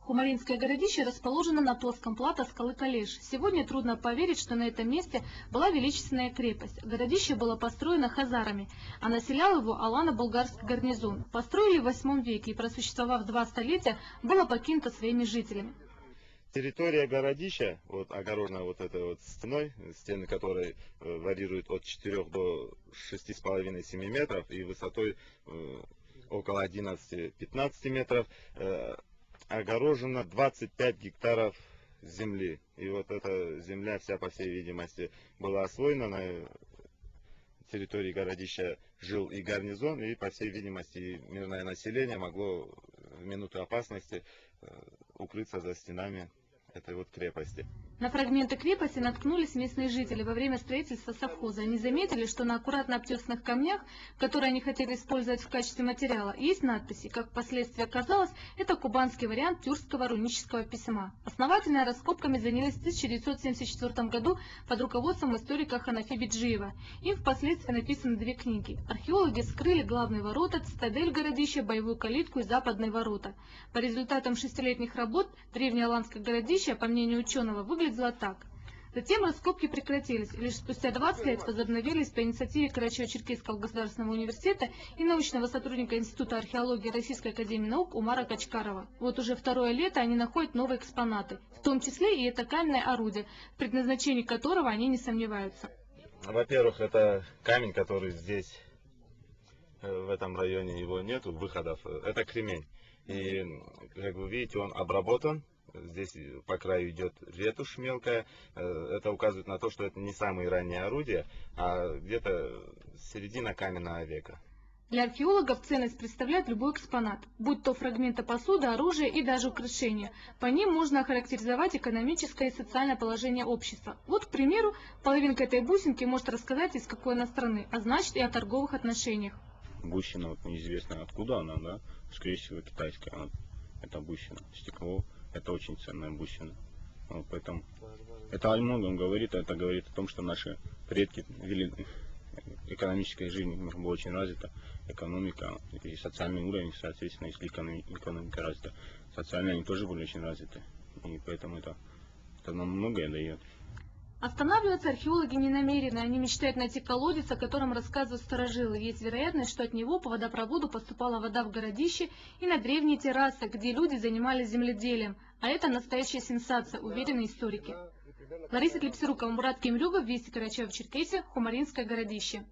Хумаринское городище расположено на плоском плато скалы Калеш. Сегодня трудно поверить, что на этом месте была величественная крепость. Городище было построено хазарами, а населял его алано-булгарский гарнизон. Построили в 8 веке и, просуществовав 2 столетия, было покинуто своими жителями. Территория городища, огорожена этой стеной, стены которой варьируют от 4 до 6,5-7 метров и высотой около 11-15 метров, огорожено 25 гектаров земли. И эта земля вся, по всей видимости, была освоена. На территории городища жил и гарнизон, и, по всей видимости, мирное население могло в минуту опасности укрыться за стенами этой крепости. На фрагменты крепости наткнулись местные жители во время строительства совхоза. Они заметили, что на аккуратно обтесанных камнях, которые они хотели использовать в качестве материала, есть надписи. Как впоследствии оказалось, это кубанский вариант тюркского рунического письма. Основательно раскопками занялись в 1974 году под руководством историка Ханафи Биджиева. Им впоследствии написаны 2 книги. Археологи вскрыли главные ворота, цитадель городища, боевую калитку и западные ворота. По результатам 6-летних работ древнее аланское городище, по мнению ученого, выглядело так. Затем раскопки прекратились, и лишь спустя 20 лет возобновились по инициативе Карачаево-Черкесского государственного университета и научного сотрудника Института археологии Российской академии наук Умара Качкарова. Уже 2-е лето они находят новые экспонаты, в том числе и это каменное орудие, в предназначении которого они не сомневаются. Во-первых, это камень, который здесь, в этом районе его нету, выходов, это кремень. И, как вы видите, он обработан. Здесь по краю идет ветушь мелкая. Это указывает на то, что это не самые ранние орудия, а где-то середина каменного века. Для археологов ценность представляет любой экспонат, будь то фрагменты посуды, оружия и даже украшения. По ним можно охарактеризовать экономическое и социальное положение общества. К примеру, половинка этой бусинки может рассказать, из какой она страны, а значит и о торговых отношениях. Бусина, неизвестно откуда она, да? Скорее всего китайская. Это бусина. Стекло. Это очень ценная бусина. Поэтому это о многом говорит. Это говорит о том, что наши предки вели экономическая жизнь, у них была очень развита экономика и социальный уровень, соответственно, если экономика развита, социально они тоже были очень развиты. И поэтому это нам многое дает. Останавливаться археологи не намерены, они мечтают найти колодец, о котором рассказывают старожилы. Есть вероятность, что от него по водопроводу поступала вода в городище и на древние террасы, где люди занимались земледелием. А это настоящая сенсация, уверены историки. Лариса Клепсирукова, Мурат Кемрюгов, Вести Карачаево-Черкесия, Хумаринское городище.